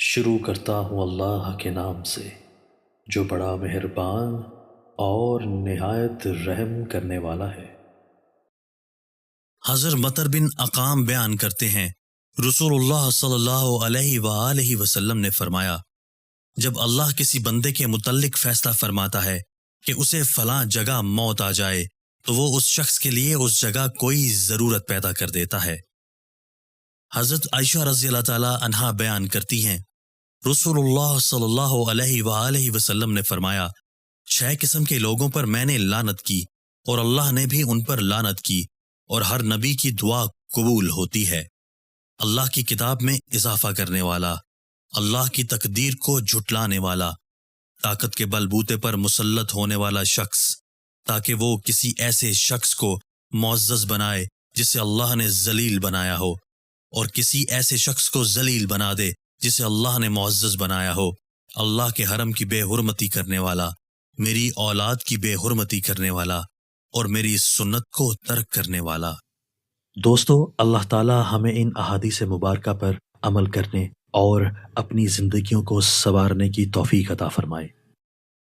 شروع کرتا ہوں اللہ کے نام سے جو بڑا مہربان اور نہایت رحم کرنے والا ہے۔ حضرت مطر بن اقام بیان کرتے ہیں، رسول اللہ صلی اللہ علیہ وآلہ وسلم نے فرمایا، جب اللہ کسی بندے کے متعلق فیصلہ فرماتا ہے کہ اسے فلاں جگہ موت آ جائے تو وہ اس شخص کے لیے اس جگہ کوئی ضرورت پیدا کر دیتا ہے۔ حضرت عائشہ رضی اللہ تعالی عنہا بیان کرتی ہیں، رسول اللہ صلی اللہ علیہ وآلہ وسلم نے فرمایا، 6 قسم کے لوگوں پر میں نے لعنت کی اور اللہ نے بھی ان پر لعنت کی، اور ہر نبی کی دعا قبول ہوتی ہے۔ اللہ کی کتاب میں اضافہ کرنے والا، اللہ کی تقدیر کو جھٹلانے والا، طاقت کے بل بوتے پر مسلط ہونے والا شخص، تاکہ وہ کسی ایسے شخص کو معزز بنائے جسے اللہ نے ذلیل بنایا ہو، اور کسی ایسے شخص کو ذلیل بنا دے جسے اللہ نے معزز بنایا ہو، اللہ کے حرم کی بے حرمتی کرنے والا، میری اولاد کی بے حرمتی کرنے والا، اور میری سنت کو ترک کرنے والا۔ دوستو، اللہ تعالی ہمیں ان احادیث مبارکہ پر عمل کرنے اور اپنی زندگیوں کو سنوارنے کی توفیق عطا فرمائے۔